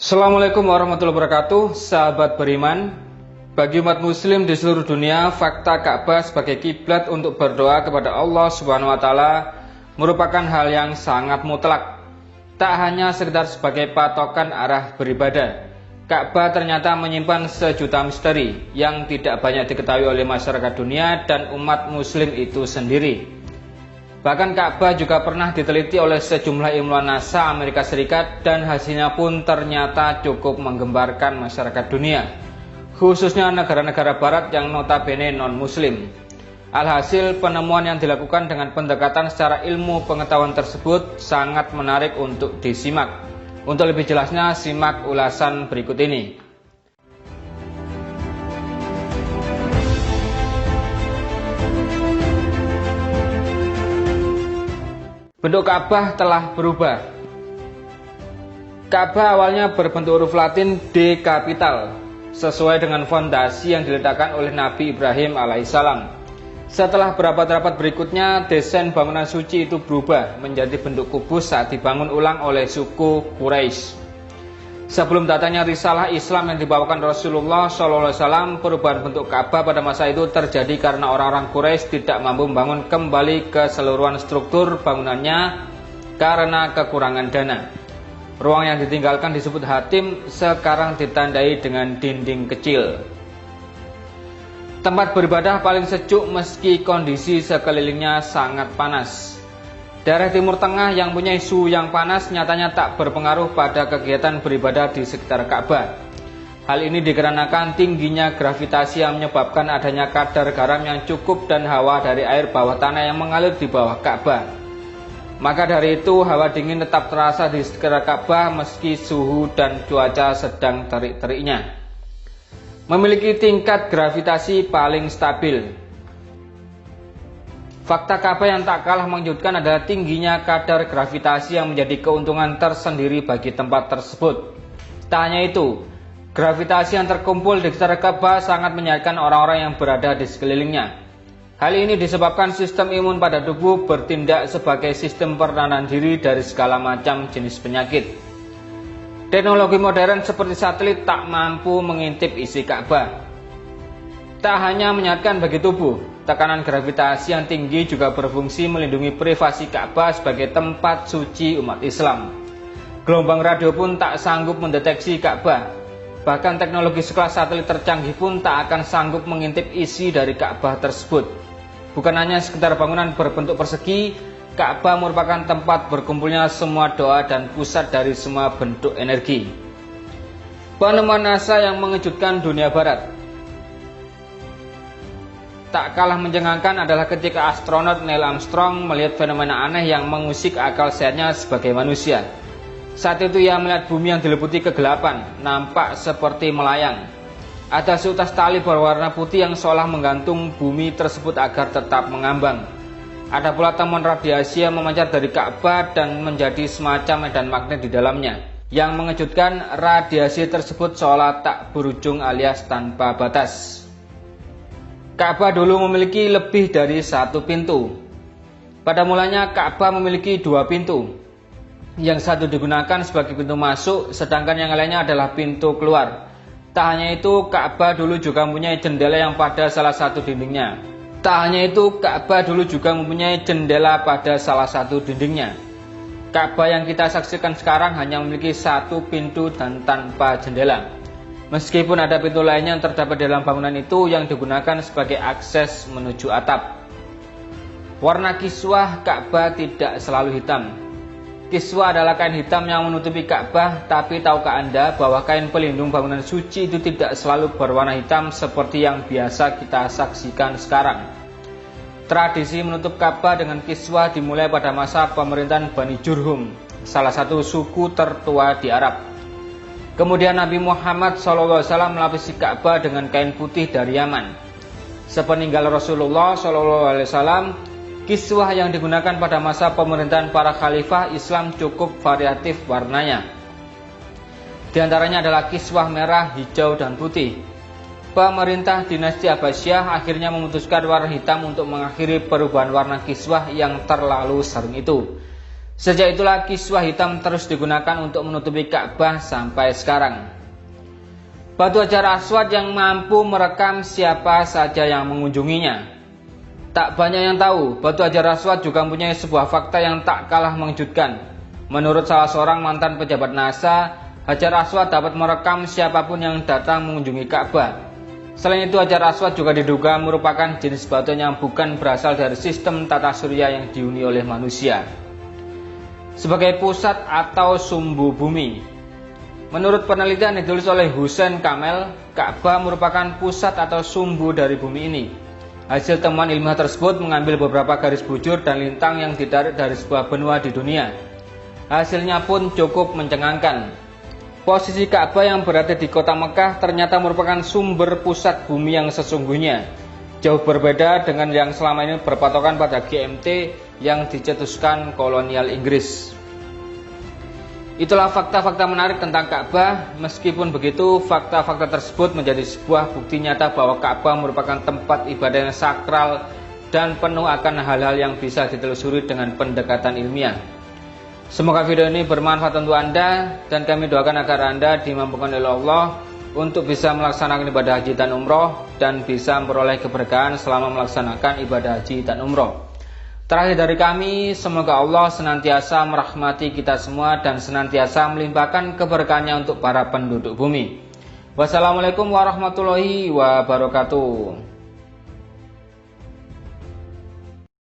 Assalamualaikum warahmatullahi wabarakatuh, sahabat beriman. Bagi umat muslim di seluruh dunia, fakta Ka'bah sebagai kiblat untuk berdoa kepada Allah Subhanahu wa taala merupakan hal yang sangat mutlak. Tak hanya sekedar sebagai patokan arah beribadah, Ka'bah ternyata menyimpan sejuta misteri yang tidak banyak diketahui oleh masyarakat dunia dan umat muslim itu sendiri. Bahkan Ka'bah juga pernah diteliti oleh sejumlah ilmuwan NASA Amerika Serikat dan hasilnya pun ternyata cukup menggembarkan masyarakat dunia, khususnya negara-negara barat yang notabene non-muslim. Alhasil, penemuan yang dilakukan dengan pendekatan secara ilmu pengetahuan tersebut sangat menarik untuk disimak. Untuk lebih jelasnya, simak ulasan berikut ini. Bentuk Ka'bah telah berubah. Ka'bah awalnya berbentuk huruf Latin D kapital, sesuai dengan fondasi yang diletakkan oleh Nabi Ibrahim alaihissalam. Setelah berabad-abad berikutnya, desain bangunan suci itu berubah menjadi bentuk kubus saat dibangun ulang oleh suku Quraisy. Sebelum datangnya risalah Islam yang dibawakan Rasulullah SAW, perubahan bentuk Ka'bah pada masa itu terjadi karena orang-orang Quraisy tidak mampu membangun kembali keseluruhan struktur bangunannya karena kekurangan dana. Ruang yang ditinggalkan disebut hatim, sekarang ditandai dengan dinding kecil. Tempat beribadah paling sejuk meski kondisi sekelilingnya sangat panas. Daerah Timur Tengah yang punya suhu yang panas nyatanya tak berpengaruh pada kegiatan beribadah di sekitar Ka'bah. Hal ini dikarenakan tingginya gravitasi yang menyebabkan adanya kadar garam yang cukup dan hawa dari air bawah tanah yang mengalir di bawah Ka'bah. Maka dari itu, hawa dingin tetap terasa di sekitar Ka'bah meski suhu dan cuaca sedang terik-teriknya. Memiliki tingkat gravitasi paling stabil. Fakta Ka'bah yang tak kalah mengejutkan adalah tingginya kadar gravitasi yang menjadi keuntungan tersendiri bagi tempat tersebut. Tak hanya itu, gravitasi yang terkumpul di sekitar Ka'bah sangat menyehatkan orang-orang yang berada di sekelilingnya. Hal ini disebabkan sistem imun pada tubuh bertindak sebagai sistem pertahanan diri dari segala macam jenis penyakit. Teknologi modern seperti satelit tak mampu mengintip isi Ka'bah. Tak hanya menyehatkan bagi tubuh, tekanan gravitasi yang tinggi juga berfungsi melindungi privasi Ka'bah sebagai tempat suci umat Islam. Gelombang radio pun tak sanggup mendeteksi Ka'bah. Bahkan teknologi sekelas satelit tercanggih pun tak akan sanggup mengintip isi dari Ka'bah tersebut. Bukan hanya sekedar bangunan berbentuk persegi, Ka'bah merupakan tempat berkumpulnya semua doa dan pusat dari semua bentuk energi. Penemuan NASA yang mengejutkan dunia barat. Tak kalah mencengangkan adalah ketika astronot Neil Armstrong melihat fenomena aneh yang mengusik akal sehatnya sebagai manusia. Saat itu ia melihat bumi yang diliputi kegelapan, nampak seperti melayang. Ada seutas tali berwarna putih yang seolah menggantung bumi tersebut agar tetap mengambang. Ada pula temuan radiasi yang memancar dari Ka'bah dan menjadi semacam medan magnet di dalamnya. Yang mengejutkan, radiasi tersebut seolah tak berujung alias tanpa batas. Ka'bah dulu memiliki lebih dari satu pintu. Pada mulanya Ka'bah memiliki dua pintu. Yang satu digunakan sebagai pintu masuk, sedangkan yang lainnya adalah pintu keluar. Tak hanya itu, Ka'bah dulu juga mempunyai jendela yang pada salah satu dindingnya. Ka'bah yang kita saksikan sekarang hanya memiliki satu pintu dan tanpa jendela. Meskipun ada pintu lainnya yang terdapat dalam bangunan itu yang digunakan sebagai akses menuju atap. Warna kiswah Ka'bah tidak selalu hitam. Kiswah adalah kain hitam yang menutupi Ka'bah, tapi tahukah Anda bahwa kain pelindung bangunan suci itu tidak selalu berwarna hitam seperti yang biasa kita saksikan sekarang. Tradisi menutup Ka'bah dengan kiswah dimulai pada masa pemerintahan Bani Jurhum, salah satu suku tertua di Arab. Kemudian Nabi Muhammad SAW melapisi Ka'bah dengan kain putih dari Yaman. Sepeninggal Rasulullah SAW, kiswah yang digunakan pada masa pemerintahan para khalifah Islam cukup variatif warnanya. Di antaranya adalah kiswah merah, hijau, dan putih. Pemerintah dinasti Abbasiyah akhirnya memutuskan warna hitam untuk mengakhiri perubahan warna kiswah yang terlalu sering itu. Sejak itulah kiswah hitam terus digunakan untuk menutupi Ka'bah sampai sekarang. Batu Hajar Aswad yang mampu merekam siapa saja yang mengunjunginya. Tak banyak yang tahu, Batu Hajar Aswad juga mempunyai sebuah fakta yang tak kalah mengejutkan. Menurut salah seorang mantan pejabat NASA, Hajar Aswad dapat merekam siapapun yang datang mengunjungi Ka'bah. Selain itu, Hajar Aswad juga diduga merupakan jenis batu yang bukan berasal dari sistem tata surya yang dihuni oleh manusia. Sebagai pusat atau sumbu bumi. Menurut penelitian yang ditulis oleh Hussein Kamel, Ka'bah merupakan pusat atau sumbu dari bumi ini. Hasil temuan ilmiah tersebut mengambil beberapa garis bujur dan lintang yang ditarik dari sebuah benua di dunia. Hasilnya pun cukup mencengangkan. Posisi Ka'bah yang berada di kota Mekah ternyata merupakan sumber pusat bumi yang sesungguhnya. Jauh berbeda dengan yang selama ini berpatokan pada GMT yang dicetuskan kolonial Inggris. Itulah fakta-fakta menarik tentang Ka'bah. Meskipun begitu, fakta-fakta tersebut menjadi sebuah bukti nyata bahwa Ka'bah merupakan tempat ibadah yang sakral dan penuh akan hal-hal yang bisa ditelusuri dengan pendekatan ilmiah. Semoga video ini bermanfaat untuk Anda, dan kami doakan agar Anda dimampukan oleh Allah untuk bisa melaksanakan ibadah haji dan umroh dan bisa memperoleh keberkahan selama melaksanakan ibadah haji dan umroh. Terakhir dari kami, semoga Allah senantiasa merahmati kita semua dan senantiasa melimpahkan keberkahannya untuk para penduduk bumi. Wassalamualaikum warahmatullahi wabarakatuh.